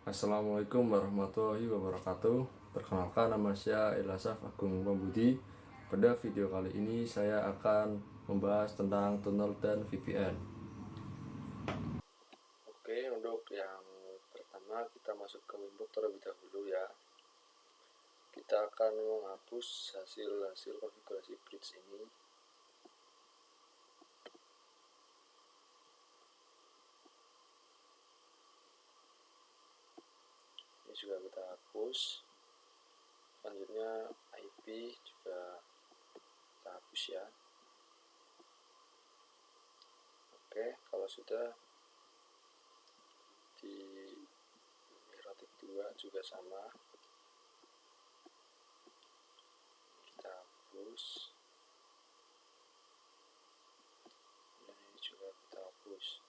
Assalamualaikum warahmatullahi wabarakatuh. Perkenalkan, nama saya Ilasaf Agung Pambudi. Pada video kali ini saya akan membahas tentang tunnel dan VPN. Oke, untuk yang pertama kita masuk ke Winbox terlebih dahulu ya. Kita akan menghapus hasil konfigurasi bridge ini. Ini juga kita hapus. Selanjutnya IP juga kita hapus ya. Oke, kalau sudah, di Mirotic 2 juga sama, kita hapus. Dan ini juga kita hapus.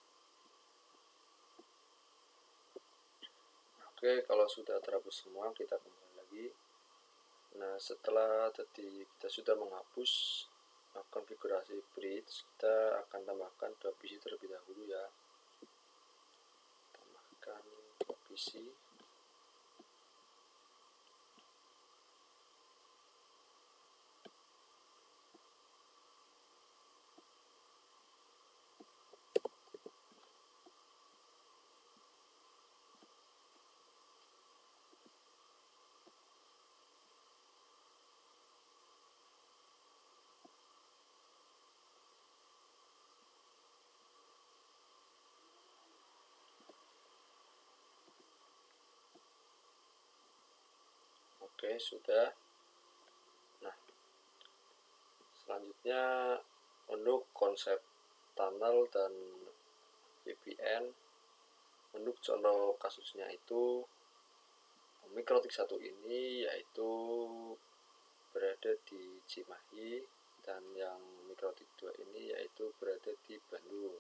Oke, kalau sudah terhapus semua, kita kembali lagi. Nah, setelah tadi kita sudah menghapus konfigurasi bridge, kita akan tambahkan 2 PC terlebih dahulu ya. Tambahkan 2 PC. Oke, sudah. Nah, selanjutnya untuk konsep tunnel dan VPN, untuk contoh kasusnya itu Mikrotik 1 ini yaitu berada di Cimahi, dan yang Mikrotik 2 ini yaitu berada di Bandung.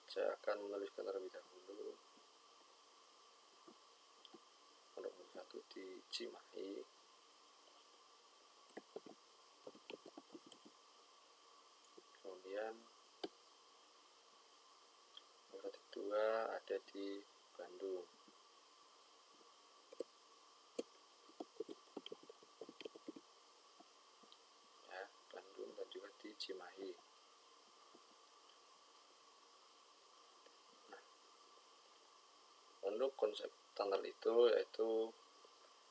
Saya akan menuliskan terlebih dahulu. Untuk satu di Cimahi, kemudian Mikrotik 2 ada di Bandung. Ya, Bandung dan juga di Cimahi. Nah, untuk konsep tunnel itu yaitu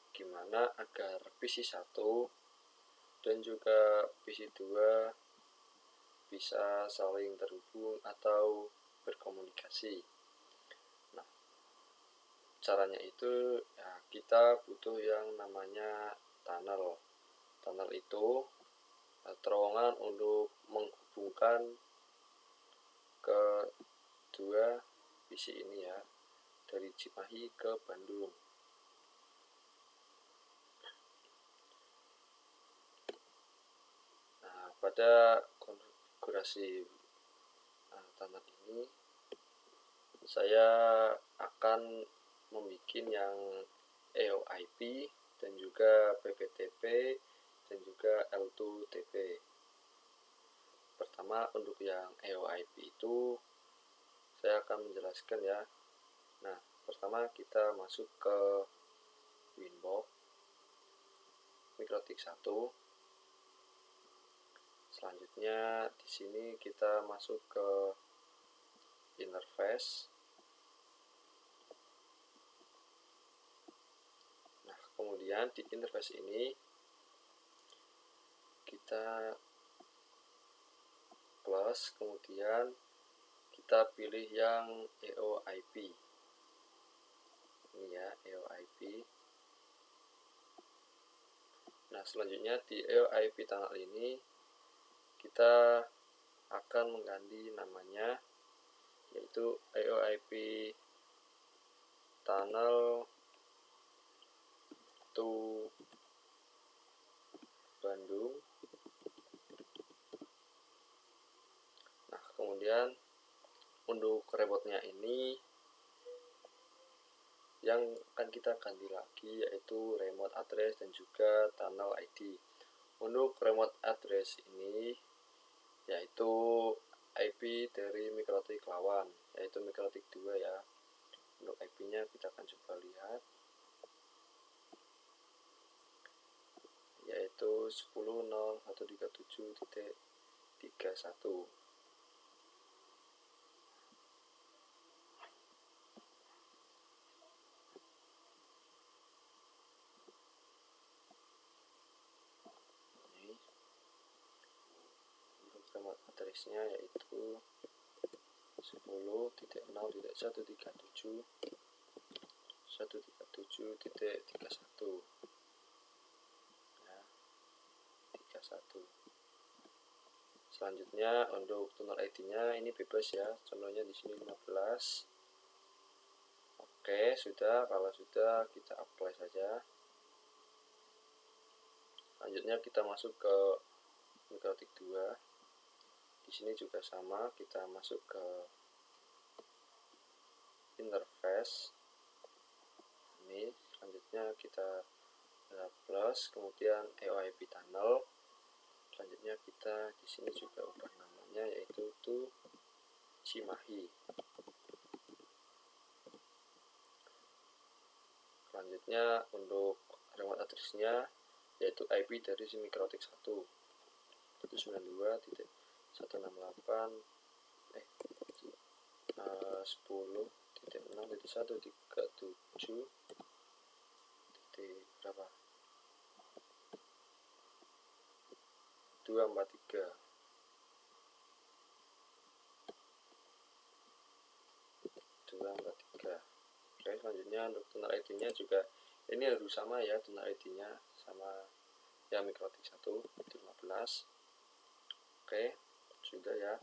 gimana agar PC1 dan juga PC2 bisa saling terhubung atau berkomunikasi. Nah, caranya itu ya, kita butuh yang namanya tunnel. Tunnel itu terowongan untuk menghubungkan ke dua PC ini ya, dari Cimahi ke Bandung. Nah, pada konfigurasi tunnel ini saya akan membuat yang EOIP dan juga PPTP dan juga L2TP. Pertama, untuk yang EOIP itu saya akan menjelaskan ya. Nah, pertama kita masuk ke Winbox Mikrotik 1. Selanjutnya di sini kita masuk ke interface. Nah, kemudian di interface ini kita plus, kemudian kita pilih yang EOIP. Ini ya, EOIP. Nah, selanjutnya di EOIP tunnel ini kita akan mengganti namanya, yaitu EOIP tunnel to Bandung. Nah, kemudian untuk remote-nya ini yang akan kita ganti lagi yaitu remote address dan juga tunnel ID. Untuk remote address ini yaitu IP dari Mikrotik lawan, yaitu Mikrotik 2 ya. Untuk IP-nya kita akan coba lihat, yaitu 10.0137.31. Untuk remote address-nya yaitu 10.0.137.137.31 ya, 31. Selanjutnya untuk tunnel ID-nya ini bebas ya, contohnya di sini 15. Oke, sudah. Kalau sudah, kita apply saja. Selanjutnya kita masuk ke MikroTik 2. Di sini juga sama, kita masuk ke interface. Ini selanjutnya kita plus, kemudian EOIP tunnel. Selanjutnya kita di sini juga ubah namanya yaitu Cimahi. Selanjutnya untuk remote address-nya yaitu IP dari si MikroTik 1 10.0.137 berapa 243. Oke, selanjutnya untuk tunnel ID-nya juga ini harus sama ya, tunnel ID-nya sama ya MikroTik 1 itu 15. Oke, sudah ya.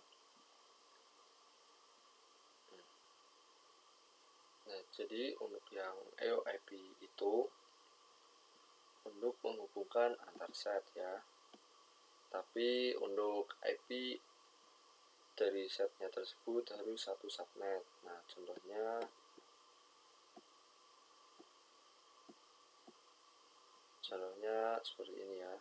Nah, jadi untuk yang EOIP itu untuk menghubungkan antar set ya. Tapi untuk IP dari setnya tersebut harus satu subnet. Nah, contohnya seperti ini ya.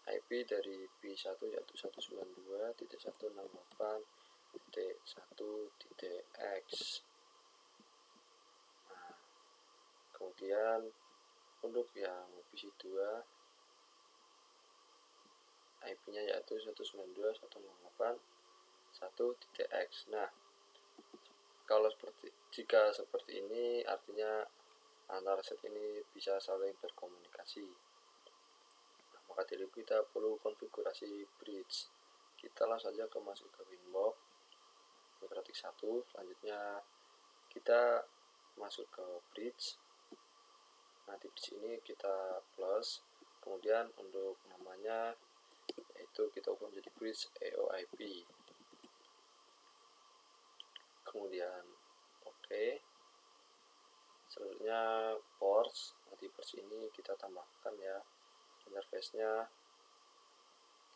IP dari P1 yaitu 192.168.1.x. Nah, kemudian untuk yang PC2 IP-nya yaitu 192.168.1.x. Nah, kalau jika seperti ini artinya antara set ini bisa saling berkomunikasi. Nah, maka dari itu kita perlu konfigurasi bridge. Kita langsung saja masuk ke Winbox MikroTik 1. Selanjutnya kita masuk ke bridge. Nah, di bridge ini kita plus, kemudian untuk namanya yaitu kita ubah menjadi bridge EOIP. Kemudian oke. Selanjutnya ports. Nah, di ports ini kita tambahkan ya interface-nya,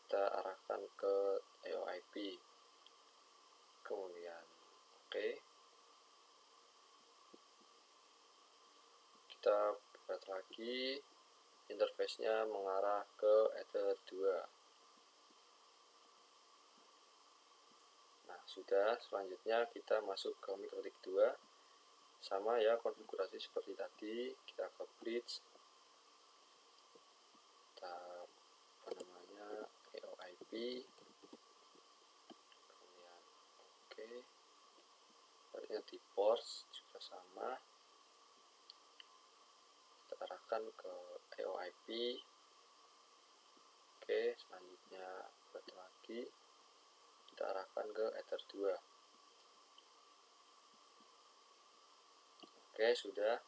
kita arahkan ke EOIP. Kemudian oke. Kita buat lagi interface-nya mengarah ke Ether 2. Nah, sudah. Selanjutnya kita masuk ke MikroTik 2. Sama ya konfigurasi seperti tadi, kita ke bridge, kita EOIP, kemudian oke. Selanjutnya di ports juga sama, kita arahkan ke EOIP. Oke, selanjutnya buat lagi, kita arahkan ke Ether 2. Oke, sudah.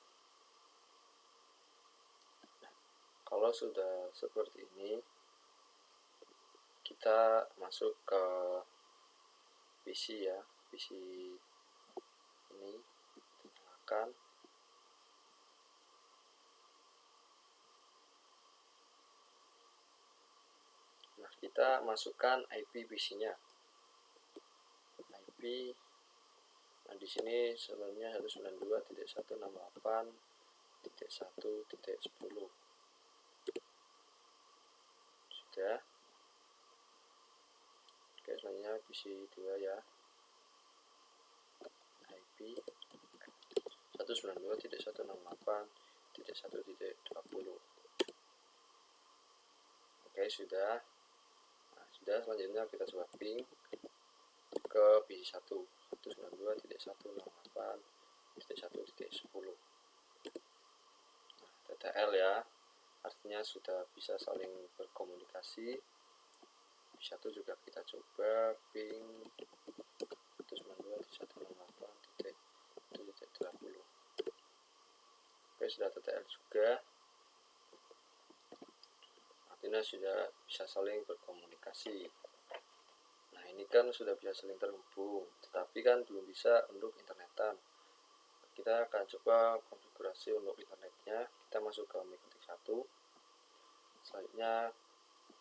Nah, kalau sudah seperti ini, kita masuk ke PC ya, PC ini nyalakan. Nah, kita masukkan IP PC-nya. IP. Nah, di sini sebenarnya 192.168.1.10. Sudah. Oke, selanjutnya PC 2 ya. IP IP 192.168.1.20. Oke, sudah. Nah, sudah, selanjutnya kita coba ping ke PC1 192.168.1.10. Nah, TTL ya, artinya sudah bisa saling berkomunikasi. PC1 juga kita coba ping 192.168.1.20. Oke, sudah TTL juga, artinya sudah bisa saling berkomunikasi. Nah, ini kan sudah bisa saling terhubung, tetapi kan belum bisa untuk internetan. Kita akan coba konfigurasi untuk internetnya. Kita masuk ke Mikrotik 1. Selanjutnya,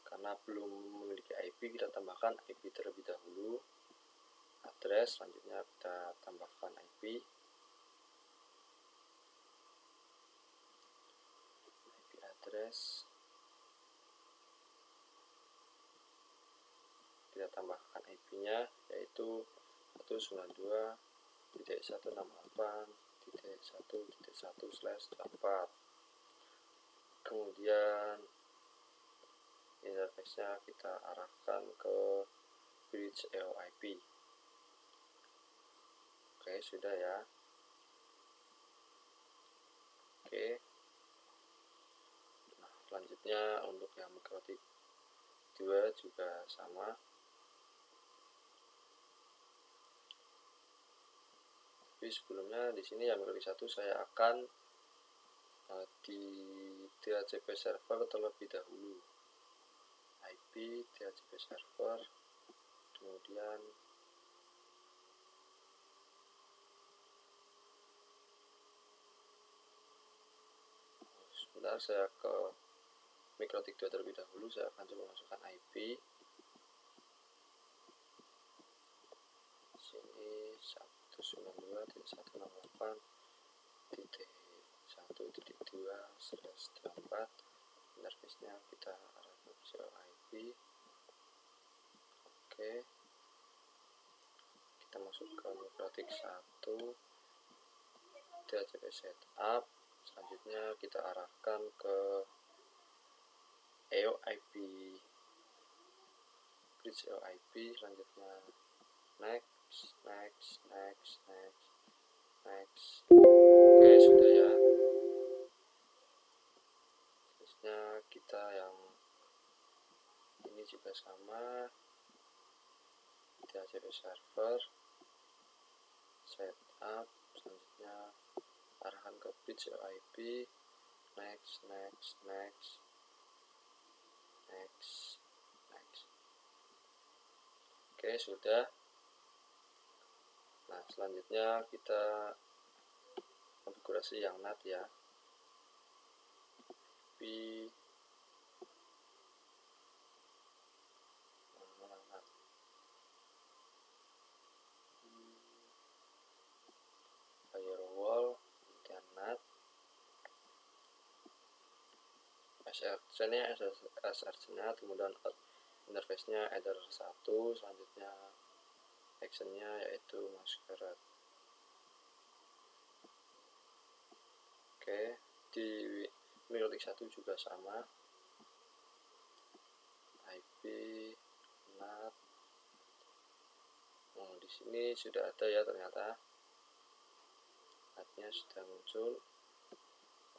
karena belum memiliki IP, kita tambahkan IP terlebih dahulu. Address, selanjutnya kita tambahkan IP address, kita tambahkan IP-nya yaitu 192.168.1.1/4. Kemudian interface-nya kita arahkan ke bridge EOIP. Oke, sudah ya. Oke. Nah, selanjutnya untuk yang Mikrotik 2 juga sama. Tapi sebelumnya di sini yang Mikrotik 1 saya akan di DHCP server terlebih dahulu. IP DHCP server, kemudian sebentar, saya ke Mikrotik 2 terlebih dahulu. Saya akan coba masukkan IP. Sini 192.168.1.2/4. Interface-nya kita arahkan ke IP. Oke. Kita masuk ke Mikrotik 1 DHCP setup. Selanjutnya kita arahkan ke EOIP bridge EOIP. Selanjutnya next. Oke, sudah ya. Selanjutnya kita yang ini juga sama, DHCP server setup. Selanjutnya arahkan ke bridge EOIP. Next. Oke, sudah. Nah, selanjutnya kita konfigurasi yang NAT ya. IP firewall, kemudian NAT, SRC-nya, kemudian interface-nya header 1, selanjutnya action-nya yaitu masquerade. Oke, di Mikrotik 1 juga sama, IP NAT. Di sini sudah ada ya, ternyata NAT-nya sudah muncul.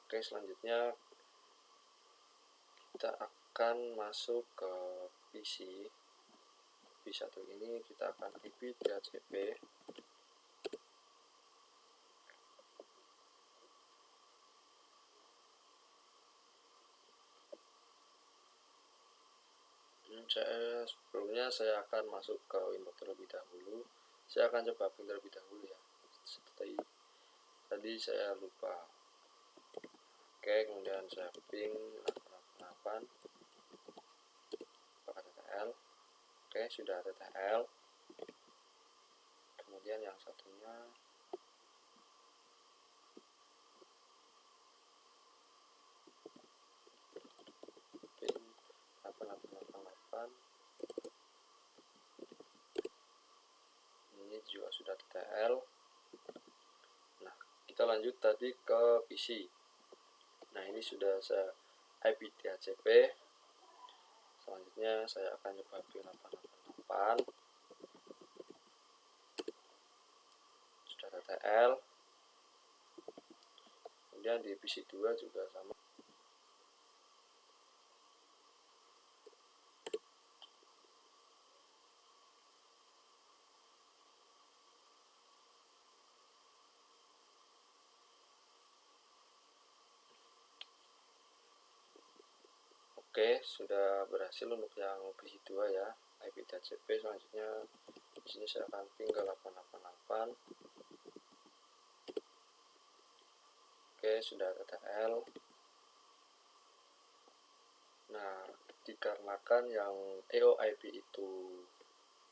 Oke, selanjutnya kita akan masuk ke PC 1 ini. Kita akan IP DHCP sebelumnya saya akan masuk ke input terlebih dahulu. Saya akan coba ping terlebih dahulu ya, seperti tadi saya lupa. Oke, kemudian saya ping 888 pakai TTL. Oke, sudah TTL. Kemudian yang satunya ping 8888. Ini juga sudah TTL. kita lanjut tadi ke PC. Nah, ini sudah saya IP DHCP. Selanjutnya saya akan coba ping 888. Sudah TTL. Kemudian di PC 2 juga sama. Oke, sudah berhasil untuk yang PC 2 ya, IP DHCP. Selanjutnya di sini saya akan ping ke 888. Oke, sudah TTL. Nah, dikarenakan yang EOIP itu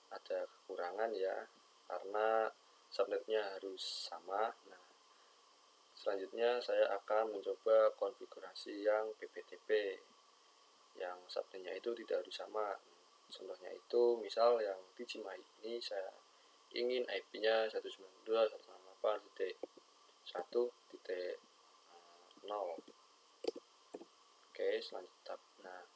ada kekurangan ya, karena subnetnya harus sama. Nah, selanjutnya saya akan mencoba konfigurasi yang PPTP, yang subnetnya itu tidak harus sama. Contohnya itu, misal yang di Cimahi ini saya ingin IP-nya 192.168.1.0. Oke, selanjutnya. Nah,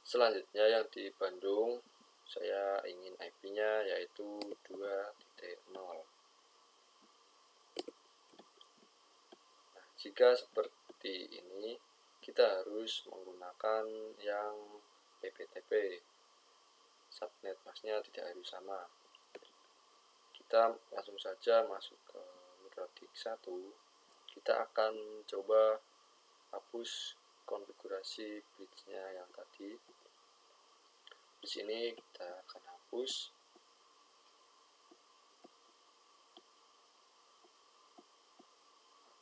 selanjutnya yang di Bandung, saya ingin IP-nya yaitu 2.0. Nah, jika seperti ini, kita harus menggunakan yang PPTP. Subnet masnya tidak harus sama. Kita langsung saja masuk ke mikrotik 1. Kita akan coba hapus konfigurasi bridge-nya yang tadi. Di sini kita akan hapus.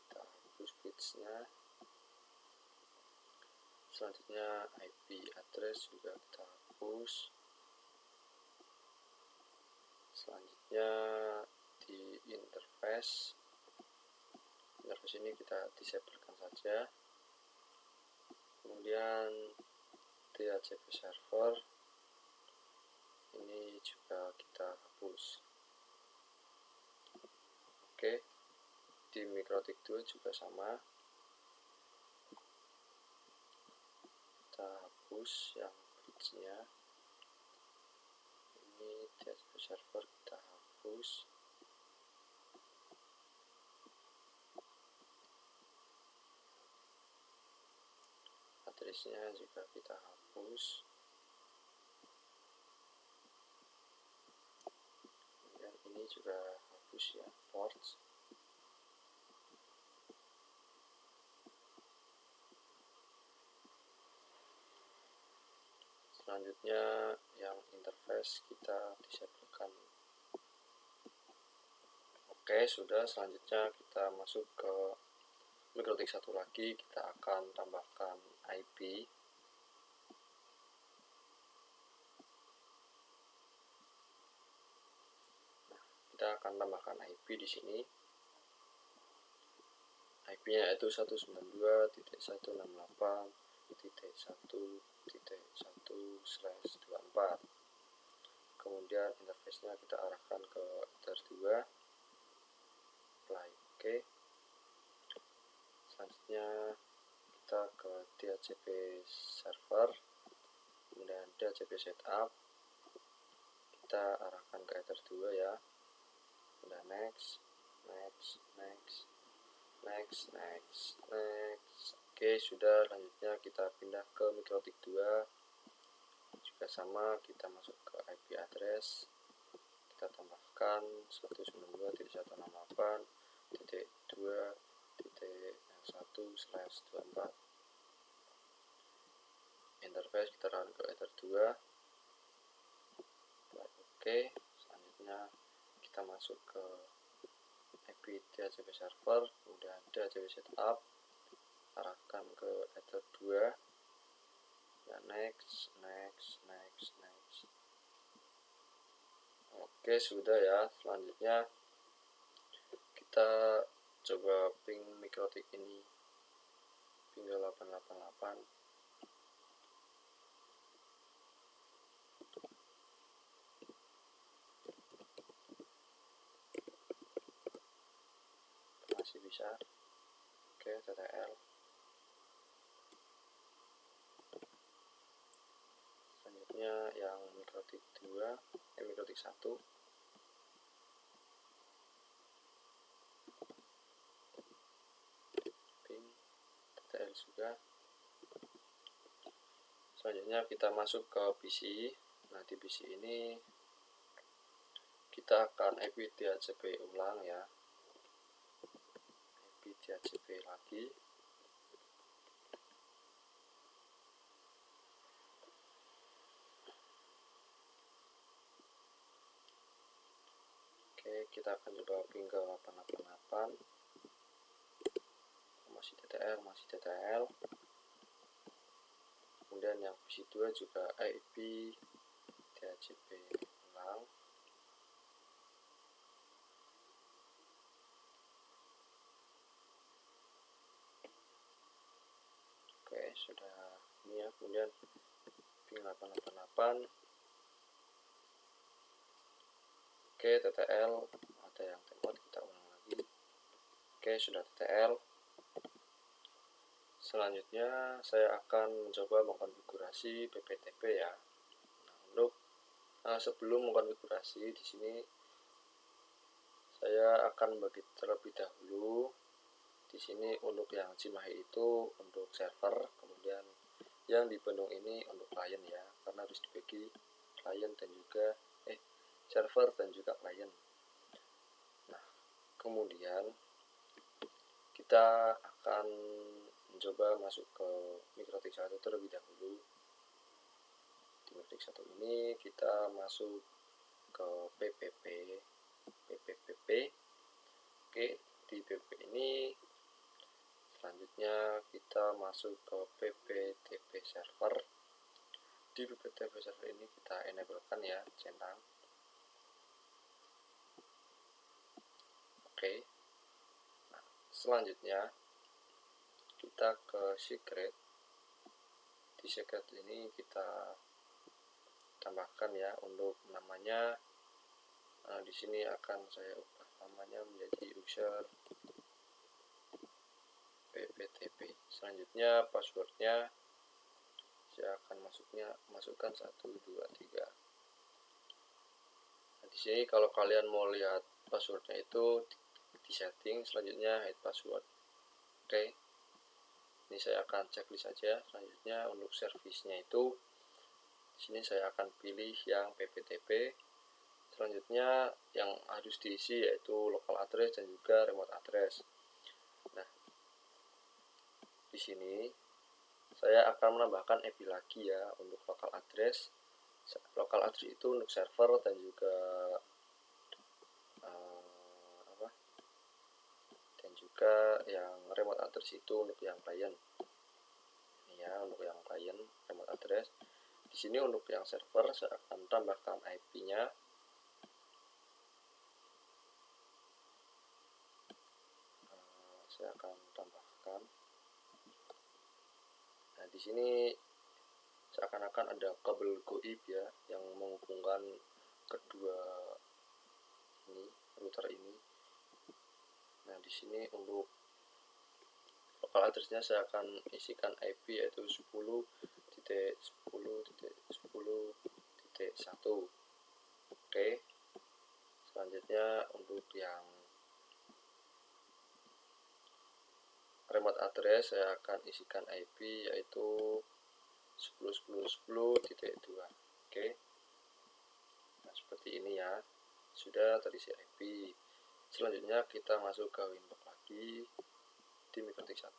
Kita hapus bridge-nya. Selanjutnya IP address juga kita hapus. Selanjutnya di interface ini kita disablekan saja. Kemudian DHCP server ini juga kita hapus. Oke, di mikrotik 2 juga sama. Kita hapus yang bridge-nya. Ini DHCP server kita hapus. Address-nya juga kita hapus. Kemudian ini juga hapus ya, ports. Selanjutnya yang interface kita disablekan. Oke, sudah. Selanjutnya kita masuk ke mikrotik 1 lagi. Kita akan tambahkan IP. Nah, kita akan tambahkan IP di sini. IP-nya yaitu 192.168.1.1/24. Kemudian interface-nya kita arahkan ke Ether 2. Apply OK. Selanjutnya kita ke DHCP server, kemudian DHCP setup, kita arahkan ke Ether 2 ya. Kemudian next. Oke, sudah. Selanjutnya kita pindah ke mikrotik 2. Juga sama, kita masuk ke IP address. Kita tambahkan 192.168.2.1/24. Interface kita run ke Ether 2. Oke, selanjutnya kita masuk ke IP DHCP server, kemudian DHCP setup, arahkan ke Ether 2. Ya, next. Oke, sudah ya. Selanjutnya kita coba ping mikrotik ini, ping 888. masih bisa. Oke, TTL. Selanjutnya yang mikrotik 2, mikrotik 1. Ping TTL sudah. Selanjutnya kita masuk ke PC. Nah, di PC ini kita akan DHCP ulang ya. DHCP lagi. Oke, kita akan coba ping ke 888. Masih TTL, masih TTL. Kemudian yang PC2 juga IP DHCP ulang. Oke, sudah ini ya. Kemudian ping 888. Oke, TTL ada yang tempat, kita ulang lagi. Oke, sudah TTL. Selanjutnya saya akan mencoba mengkonfigurasi PPTP ya. Nah, untuk sebelum mengkonfigurasi di sini saya akan bagi terlebih dahulu. Di sini untuk yang Cimahi itu untuk server, kemudian yang di Bandung ini untuk klien ya, karena harus dibagi klien dan juga server dan juga klien. Nah, kemudian kita akan mencoba masuk ke mikrotik 1 terlebih dahulu. Di mikrotik 1 ini kita masuk ke PPP. Oke, di PPP ini selanjutnya kita masuk ke PPTP server. Di PPTP server ini kita enablekan ya, centang. Oke. Nah, selanjutnya kita ke secret. Di secret ini kita tambahkan ya untuk namanya. Di sini akan saya ubah namanya menjadi user PPTP. Selanjutnya passwordnya saya akan masukkan 1, 2, 3. Nah, di sini kalau kalian mau lihat passwordnya itu di setting, selanjutnya hide password. Oke. Ini saya akan checklist saja. Selanjutnya untuk servisnya itu di sini saya akan pilih yang PPTP. Selanjutnya yang harus diisi yaitu local address dan juga remote address. Nah, di sini saya akan menambahkan IP lagi ya untuk local address. Local address itu untuk server dan juga yang remote address itu untuk yang klien. Ya, untuk yang klien remote address. Di sini untuk yang server saya akan tambahkan IP-nya. Saya akan tambahkan. Nah, di sini seakan-akan ada kabel goib ya yang menghubungkan kedua ini router ini. Nah, di sini untuk local address-nya saya akan isikan IP yaitu 10.10.10.1. Oke. Selanjutnya untuk yang remote address saya akan isikan IP yaitu 10.10.10.2. Oke. Nah, seperti ini ya. Sudah terisi IP. Selanjutnya kita masuk ke winbox lagi di mikrotik 1.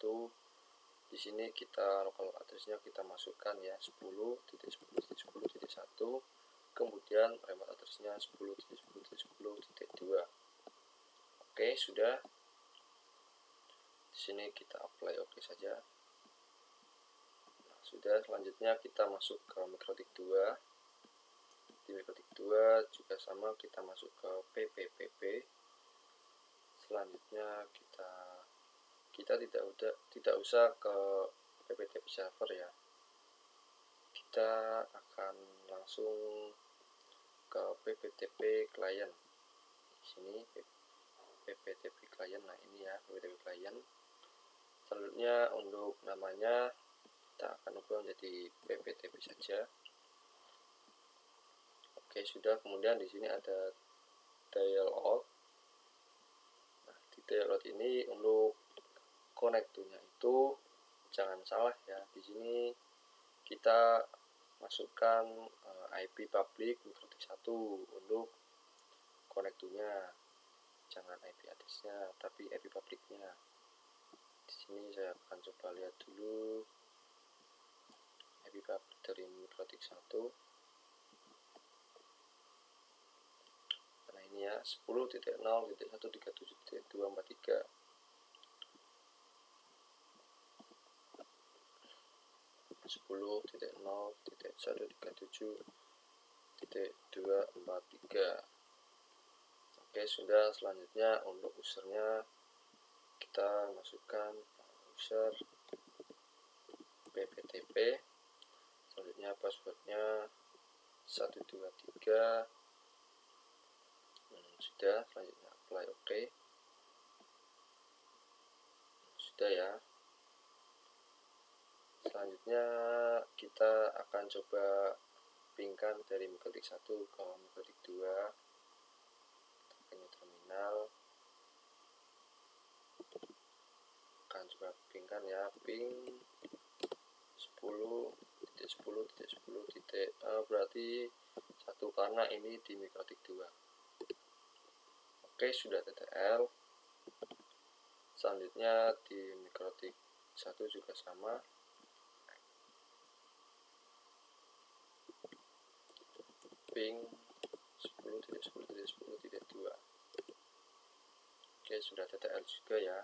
Di sini kita local address-nya kita masukkan ya 10.10.10.1. Kemudian remote address-nya 10.10.10.2. Oke, sudah. Di sini kita apply oke saja. Nah, sudah. Selanjutnya kita masuk ke mikrotik 2. Di mikrotik 2 juga sama, kita masuk ke PPPP. Selanjutnya kita tidak usah ke PPTP server ya. Kita akan langsung ke PPTP client. Di sini pptp client. Nah ini ya pptp client. Selanjutnya untuk namanya kita akan ubah menjadi pptp saja. Oke, sudah. Kemudian di sini ada dial out. Nah, di dial out ini untuk konektornya itu jangan salah ya. Di sini kita masukkan IP public MikroTik 1 untuk konektornya. Jangan IP address-nya, tapi IP publiknya. Di sini saya akan coba lihat dulu IP public dari MikroTik 1. Nah ini ya 10.0.137.243. Sepuluh titik nol titik 137.243. Oke, sudah. Selanjutnya untuk usernya kita masukkan user pptp. Selanjutnya passwordnya 123. Sudah. Selanjutnya apply OK. Sudah ya. Selanjutnya kita akan coba pingkan dari MikroTik 1 ke MikroTik 2. Ini terminal. Akan coba pingkan ya, ping 10.10.10. Berarti 1 karena ini di MikroTik 2. Oke, sudah TTL. Selanjutnya di MikroTik 1 juga sama. Ping 10.10.10.2. Oke, sudah TTL juga ya.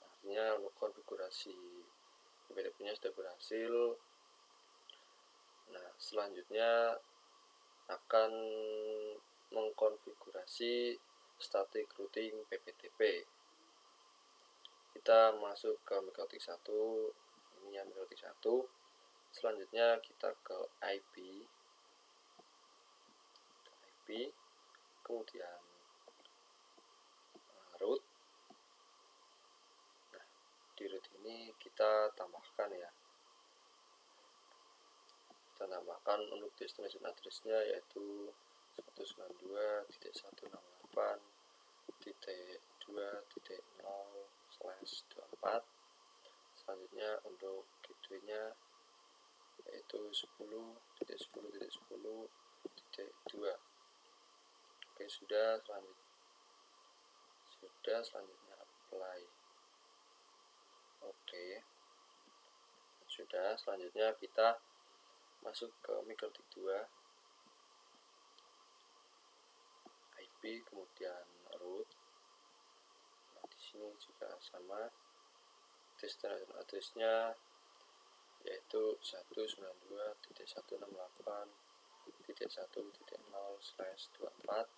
Artinya untuk konfigurasi pptp-nya sudah berhasil. Nah, selanjutnya akan mengkonfigurasi static routing pptp. Kita masuk ke MikroTik 1. Ini ya MikroTik 1. Selanjutnya kita ke IP, kemudian root. Nah, di root ini kita tambahkan ya. Kita tambahkan untuk destination address-nya yaitu 192.168.2.0/24. Selanjutnya untuk gateway-nya yaitu 10.10.10.2. Oke, sudah. Selanjutnya apply. Oke, sudah. Selanjutnya kita masuk ke MikroTik 2, IP, kemudian root. Nah, di sini juga sama. Destination address-nya yaitu 192.168.1.0/24.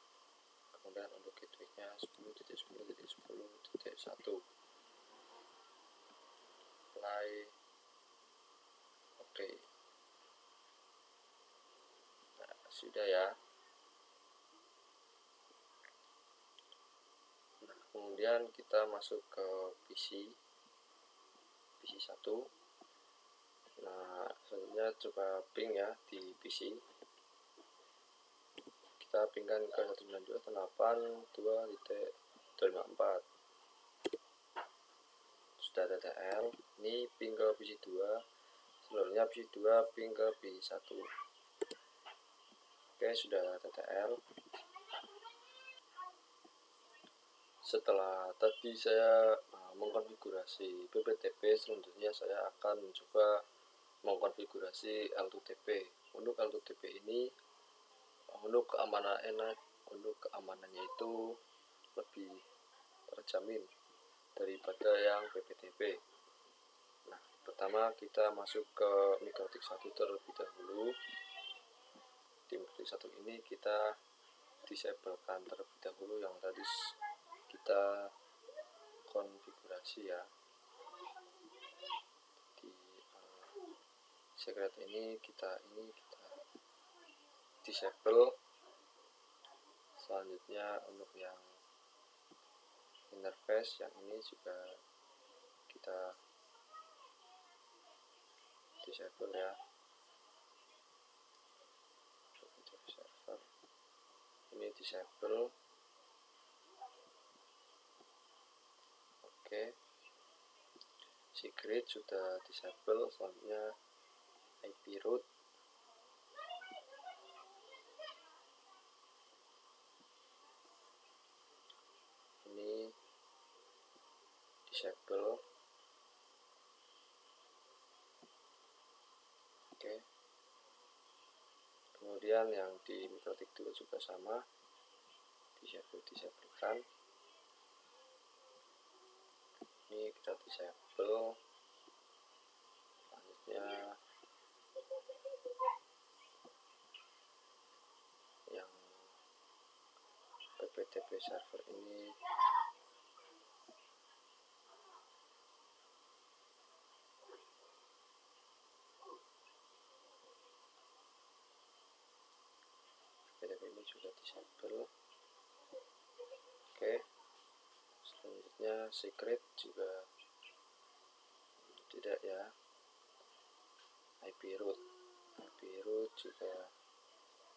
Kemudian untuk gateway-nya 10.10.10.1. Apply. Oke. Nah, sudah ya. Nah, kemudian kita masuk ke PC 1. Nah, selanjutnya coba ping ya di PC. Kita pingkan ke 192.168.2.54. Sudah TTL. Ini ping ke PC 2. Selanjutnya PC 2 ping ke PC 1. Oke, sudah TTL. Setelah tadi saya mengkonfigurasi pptp, selanjutnya saya akan mencoba mengkonfigurasi L2TP. Untuk L2TP ini untuk keamanannya itu lebih terjamin daripada yang pptp. Nah, pertama kita masuk ke MikroTik 1 terlebih dahulu. Di MikroTik 1 ini kita disablekan terlebih dahulu yang tadi kita konfigurasi ya. Di secret ini kita disable. Selanjutnya untuk yang interface yang ini juga kita disable ya. Server ini disable. Oke, secret sudah disable. Selanjutnya IP root ini disable. Oke, kemudian yang di MikroTik 2 juga sama, disablekan. Ini kita disable. Selanjutnya yang PPTP server ini juga disable. Oke, selanjutnya secret juga tidak ya. IP root juga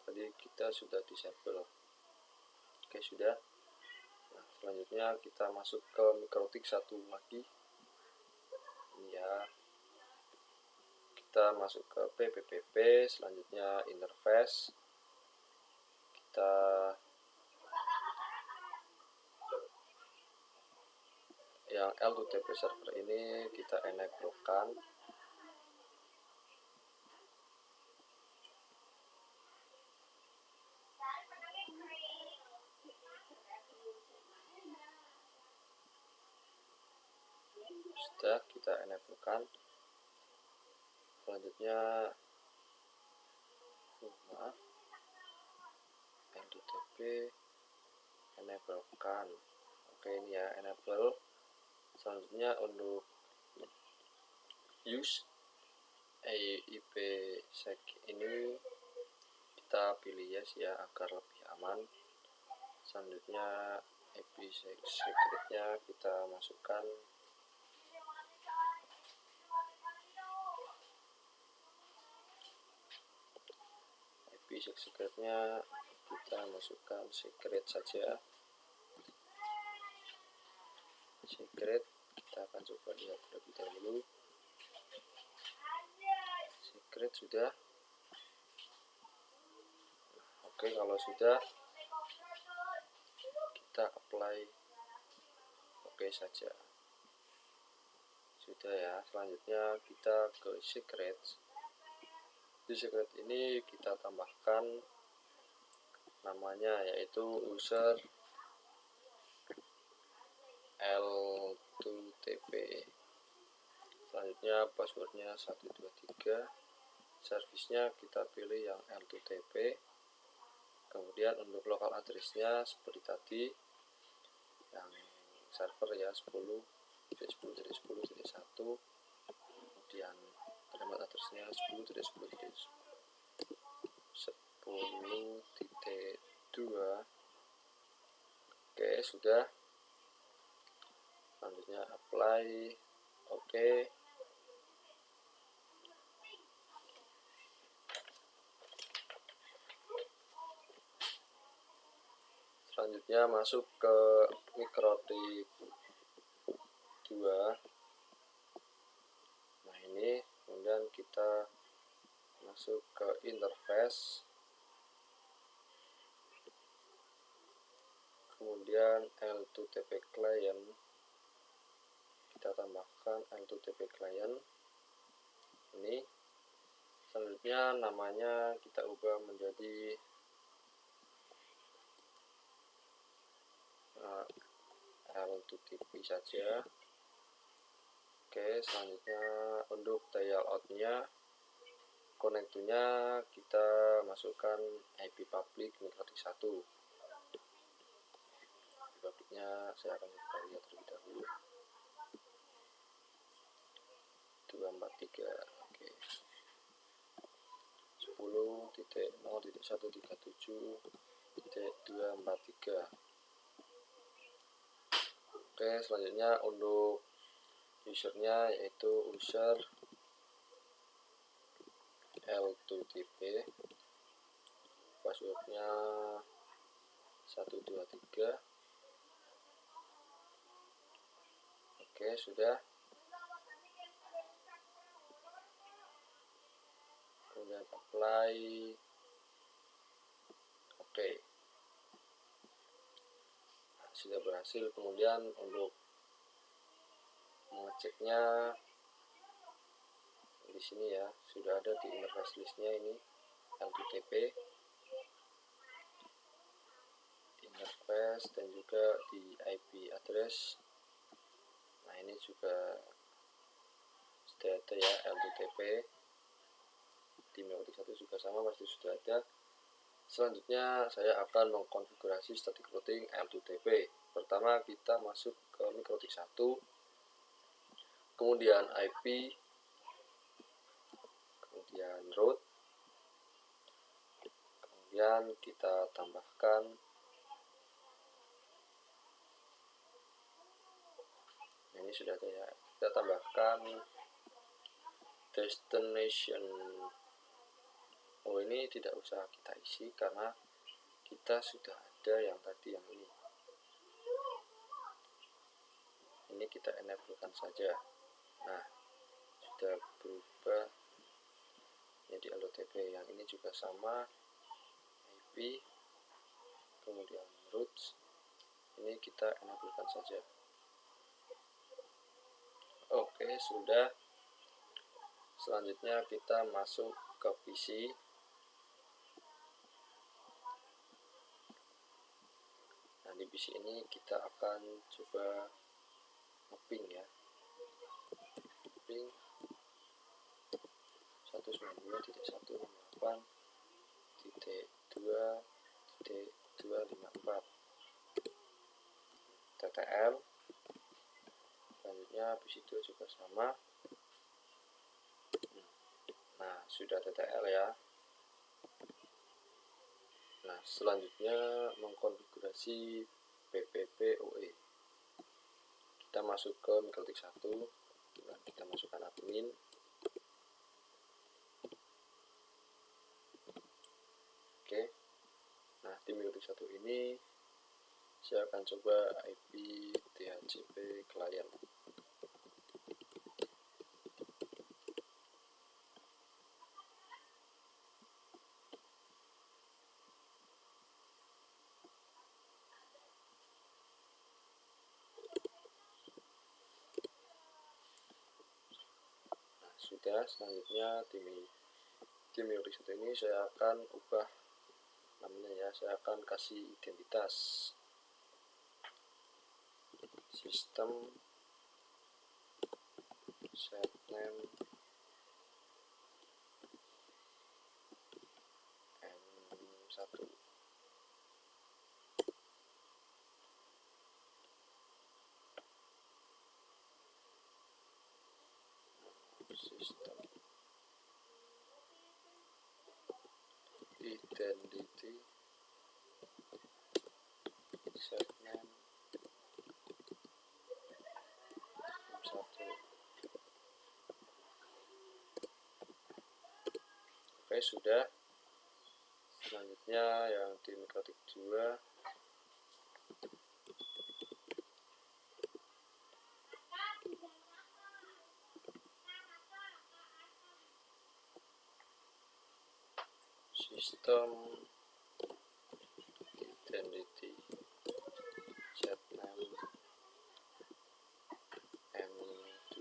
tadi kita sudah disable. Oke, sudah. Nah, selanjutnya kita masuk ke MikroTik 1 lagi. Ini ya, kita masuk ke PPPP. Selanjutnya interface, kita yang L2TP server ini kita enable-kan. Sudah kita enable-kan. Selanjutnya L2TP enable-kan. Oke, ini ya enable. Selanjutnya untuk use IPsec ini kita pilih yes ya agar lebih aman. Selanjutnya IPsec secretnya kita masukkan. IPsec secretnya kita masukkan secret saja. Secret kita akan coba lihat terlebih dahulu. Secret sudah. Oke, kalau sudah kita apply oke saja. Sudah ya. Selanjutnya kita ke secret. Di secret ini kita tambahkan namanya yaitu user L2TP. Selanjutnya passwordnya 123. Servisnya kita pilih yang L2TP. Kemudian untuk local address-nya seperti tadi yang server ya 10.10.10.1. Kemudian remote address-nya 10.10.10.2. Oke, sudah. Selanjutnya apply. Oke. Selanjutnya masuk ke MikroTik 2. Nah, ini kemudian kita masuk ke interface. Kemudian L2TP client. Kita tambahkan L2TP client. Ini. Selanjutnya namanya kita ubah menjadi L2TP saja. Oke, selanjutnya untuk dial out-nya, connect-nya kita masukkan IP public MikroTik 1. IP public-nya saya akan coba lihat terlebih dahulu. 243. Oke. 10.0.137 243. Oke, selanjutnya untuk usernya yaitu user L2TP, passwordnya 123. Oke, sudah. Kemudian apply. Oke, sudah berhasil. Kemudian untuk mengeceknya di sini ya, sudah ada di interface listnya ini L2TP interface dan juga di IP address. Nah, ini juga sudah ada ya, L2TP di Microtik 1 juga sama, pasti sudah ada. Selanjutnya saya akan mengkonfigurasi static routing L2TP. Pertama kita masuk ke Microtik 1, kemudian IP, kemudian route, kemudian kita tambahkan ini sudah ada ya, kita tambahkan destination. Oh, ini tidak usah kita isi karena kita sudah ada yang tadi, yang ini kita enablekan saja. Nah, sudah berubah jadi L2TP. Yang ini juga sama, IP, kemudian routes, ini kita enablekan saja. Oke, sudah. Selanjutnya kita masuk ke PC. Nah, di PC ini kita akan coba nge-ping ya, ping 192.168.2.254 TTL. Selanjutnya PC2 juga sama. Nah, sudah TTL ya. Nah, selanjutnya mengkonfigurasi PPPoE. Kita masuk ke Microtik 1, dan kita masukkan admin. Oke. Nah, di Microtik 1 ini saya akan coba IP DHCP client. Sudah. Selanjutnya di Microtik 1 ini saya akan ubah namanya ya, saya akan kasih identitas sistem set name M1. Sistem identity set name M1. Oke, sudah. Selanjutnya yang di Microtik 2, sistem identity set name M2.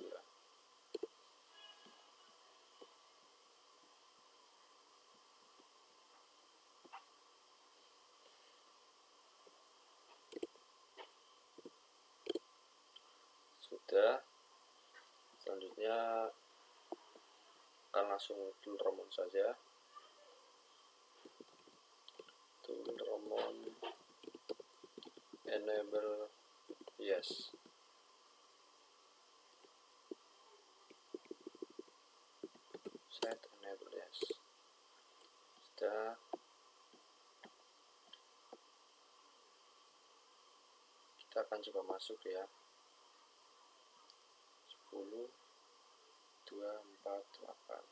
Sudah. Selanjutnya akan langsung tool remon saja. Tool remon enable yes. Set enable yes. Sudah. akan coba masuk ya. 10 2 4 8.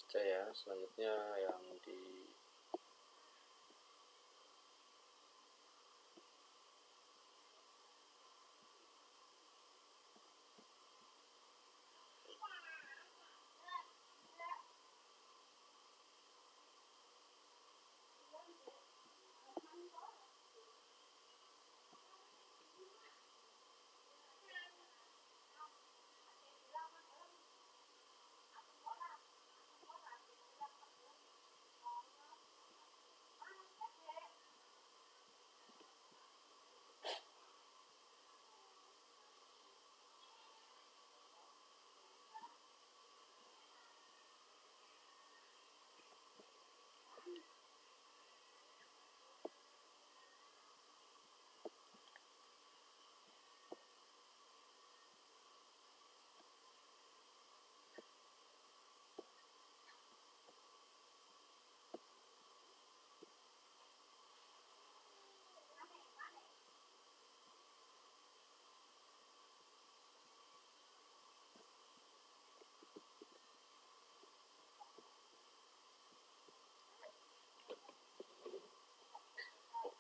Sudah ya, selanjutnya yang di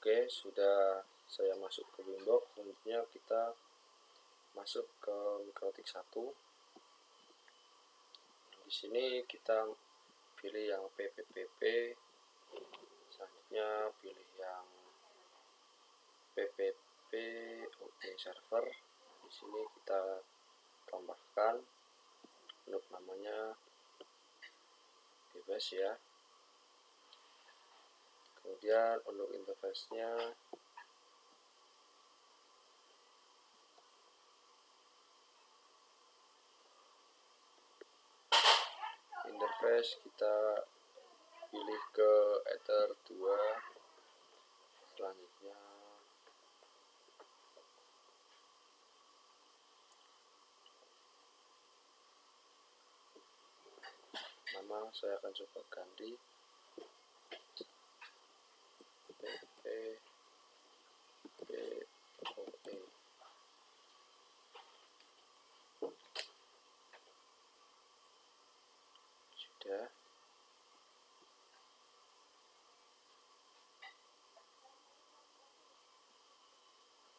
Oke, sudah saya masuk ke Windows. Selanjutnya kita masuk ke Mikrotik 1. Di sini kita pilih yang PPPP. Selanjutnya pilih yang PPP OE server. Di sini kita tambahkan untuk namanya bebas ya. Kemudian untuk interface-nya kita pilih ke Ether 2. Selanjutnya nama saya akan coba ganti PPPOE. Sudah.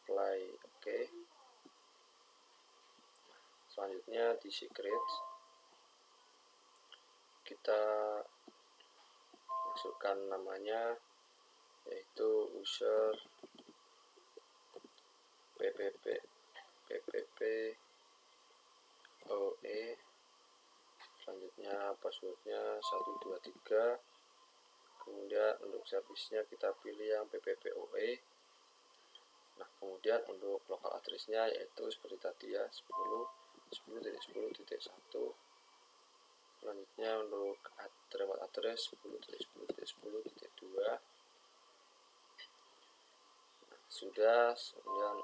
Apply, oke. Selanjutnya di secrets kita masukkan namanya, yaitu user PPP OE. Selanjutnya passwordnya 123. Kemudian untuk servisnya kita pilih yang PPP OE. Nah, kemudian untuk local address-nya yaitu seperti tadi ya, 10.10.10.1. Selanjutnya untuk remote address 10.10.10.2. Nah, sudah. Kemudian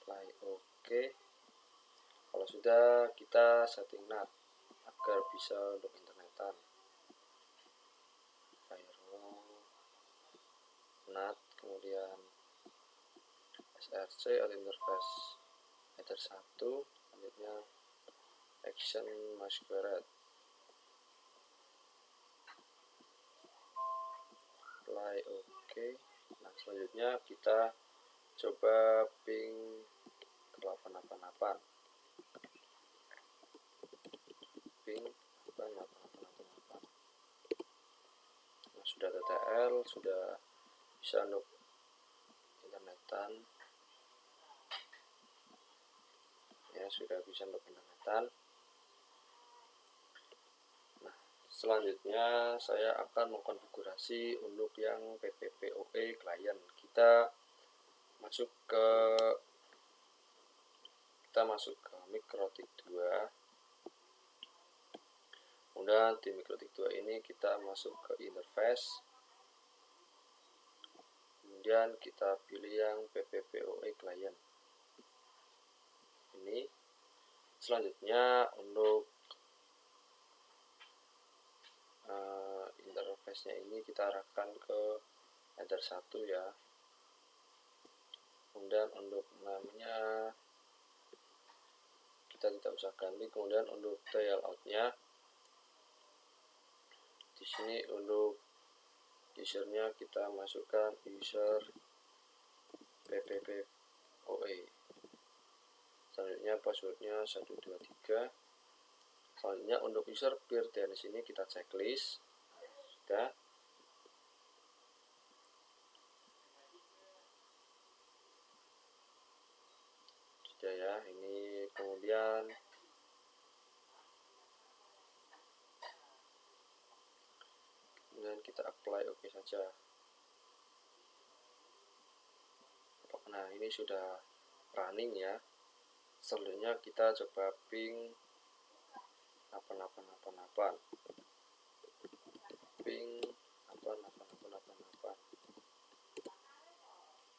apply oke. Kalau sudah, kita setting NAT agar bisa untuk internetan. Firewall NAT, kemudian SRC atau interface header 1. Selanjutnya action masquerade. Apply oke. Nah, selanjutnya kita coba ping ke 888. Ping 888. Nah, sudah TTL, sudah bisa untuk internetan. Ya, sudah bisa untuk internetan. Nah, selanjutnya saya akan mengkonfigurasi untuk yang PPPoE client. Kita masuk ke Mikrotik 2. Kemudian di Mikrotik 2 ini kita masuk ke interface. kemudian kita pilih yang PPPoE client ini. Selanjutnya untuk interface-nya ini kita arahkan ke header 1 ya. Kemudian untuk namanya kita tidak usah ganti. Kemudian untuk layout-nya di sini untuk usernya kita masukkan user PPPoE. Selanjutnya passwordnya 123. Selanjutnya untuk user peer dan di sini kita checklist. Sudah. Sudah ya, ini kemudian kita apply oke saja. Nah, ini sudah running ya. Selanjutnya kita coba ping 8888. Ping 8888.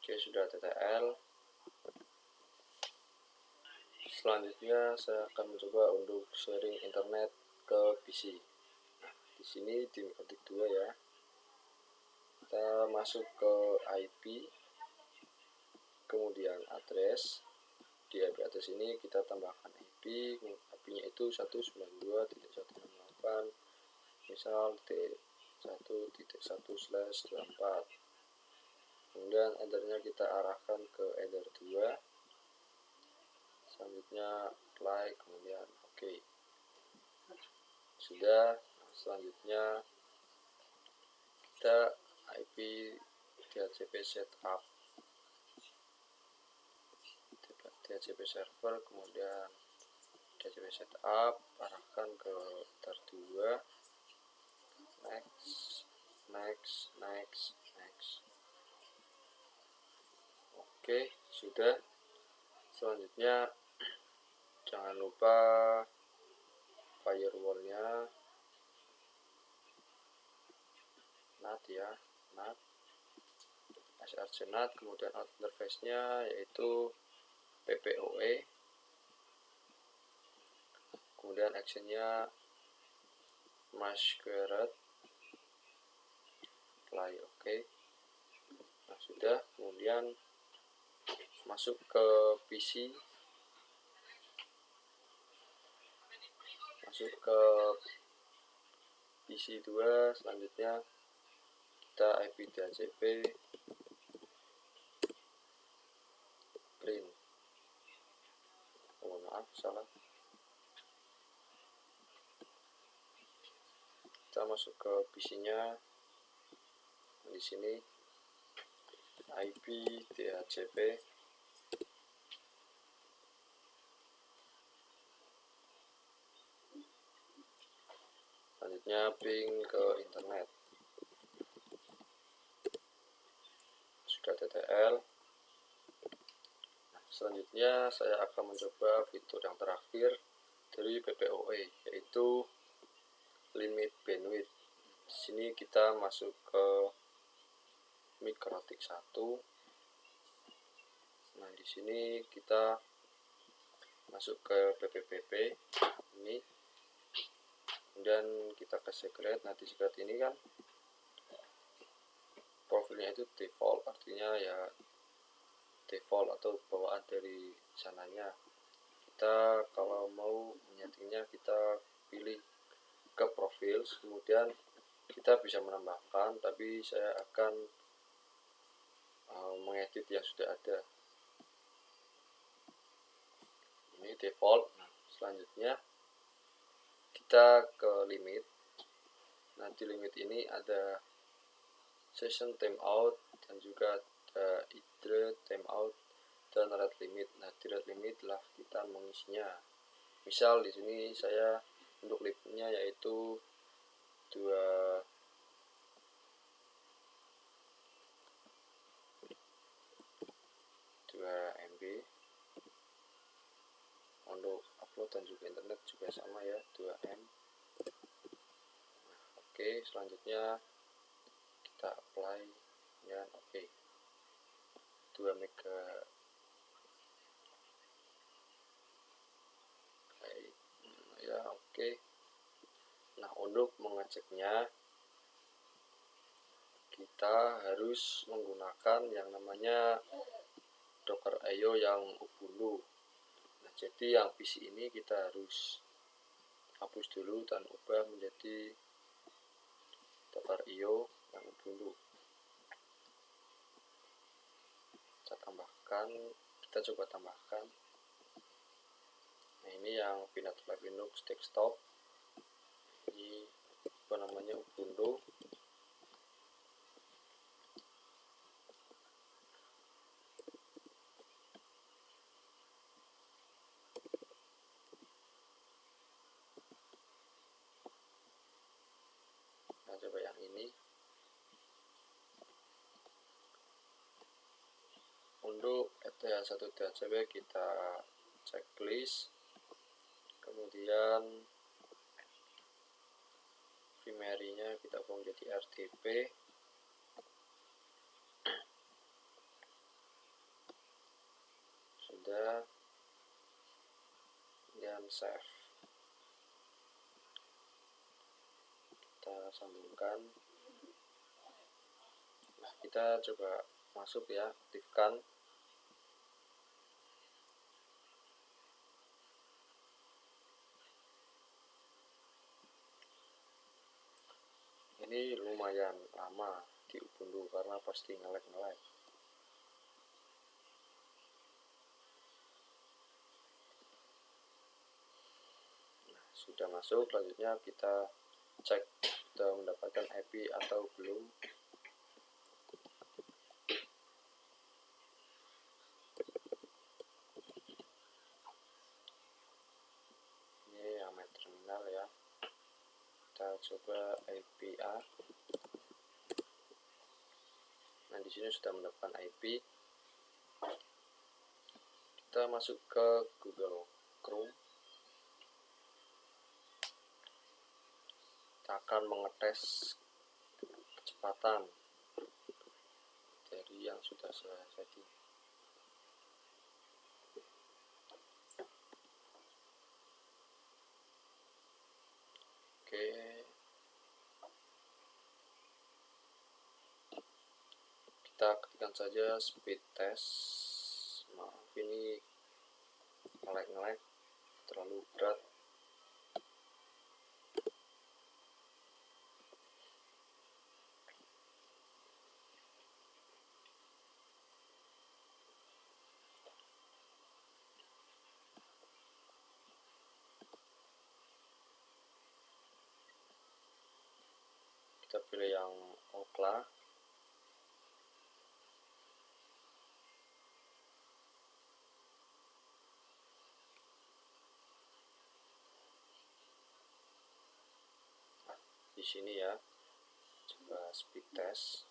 Oke, sudah TTL. Selanjutnya saya akan mencoba untuk sharing internet ke PC. Nah, di sini di ketik 2 ya. Kita masuk ke IP, kemudian address. Di IP address ini kita tambahkan IP, IP-nya itu 192.168, misal T1.1/24. Kemudian enternya kita arahkan ke enter 2. Selanjutnya apply, kemudian oke. Sudah. Selanjutnya kita IP DHCP setup, DHCP server, kemudian DHCP setup, arahkan ke enter 2. Next. Oke, sudah. Selanjutnya jangan lupa firewallnya NAT ya, NAT src NAT. Kemudian interface-nya yaitu PPoE, kemudian action-nya masquerade, apply oke. Nah, sudah. Kemudian masuk ke PC, masuk ke PC 2. Selanjutnya kita IP DHCP print. Oh, maaf, salah. Kita masuk ke PC-nya. Di sini IP DHCP, selanjutnya ping ke internet. Sudah TTL. Nah, selanjutnya saya akan mencoba fitur yang terakhir dari PPoE, yaitu limit bandwidth. Di sini kita masuk ke MikroTik 1. Nah, di sini kita masuk ke PPPP ini. Kemudian kita ke secret. Nah, di secret ini kan profilnya itu default, artinya ya default atau bawaan dari sananya. Kita kalau mau menyetingnya kita pilih ke profil, kemudian kita bisa menambahkan, tapi saya akan mengedit yang sudah ada. Ini default. Nah, selanjutnya kita ke limit. Nah, di limit ini ada session timeout dan juga ada iterate timeout dan rate limit. Nah, di rate limit lah kita mengisinya. Misal di sini saya untuk limitnya yaitu 2 MB. Untuk upload dan juga internet juga sama ya, 2M. Nah, oke, selanjutnya kita apply dan oke. 2 mega. Ya, oke. Nah, untuk mengeceknya kita harus menggunakan yang namanya Docker IO yang Ubuntu. Nah, jadi yang PC ini kita harus hapus dulu dan ubah menjadi Docker IO yang Ubuntu. Kita coba tambahkan. Nah, ini yang Pinet Linux desktop. Ini apa namanya, Ubuntu. Nah, coba yang ini. Untuk ETH1 DHCP kita checklist, kemudian primary-nya kita ubah menjadi RDP. Sudah, dan save. Kita sambungkan. Nah, kita coba masuk ya, aktifkan. Ini lumayan lama di Ubuntu karena pasti nge-lag. Nah, sudah masuk. Selanjutnya kita cek sudah mendapatkan IP atau belum. Ini yang main terminal ya. Kita coba IPA. Nah, di sini sudah mendapatkan IP. Kita masuk ke Google Chrome. Kita akan mengetes kecepatan dari yang sudah saya setting. Oke. Kita ketikkan saja speed test. Maaf, ini nge-lag terlalu berat. Kita pilih yang Okla. Di sini ya, coba speed test.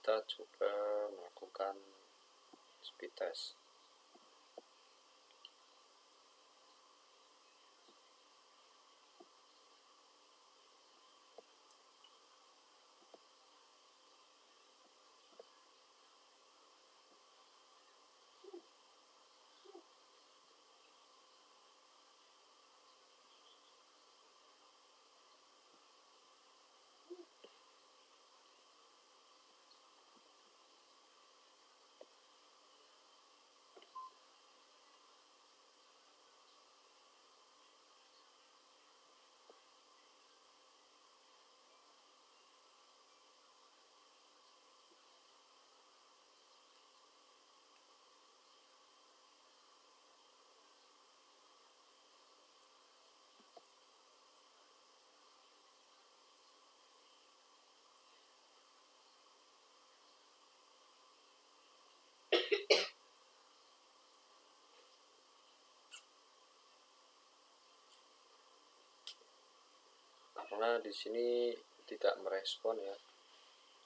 Kita coba melakukan speed test. karena di sini tidak merespon ya.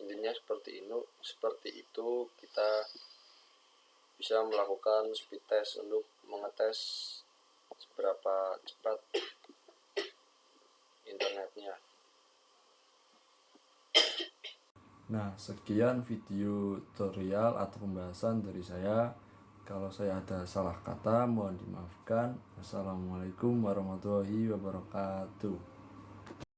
Intinya seperti itu kita bisa melakukan speed test untuk mengetes seberapa cepat internetnya. Nah, sekian video tutorial atau pembahasan dari saya. Kalau saya ada salah kata, mohon dimaafkan. Wassalamualaikum warahmatullahi wabarakatuh.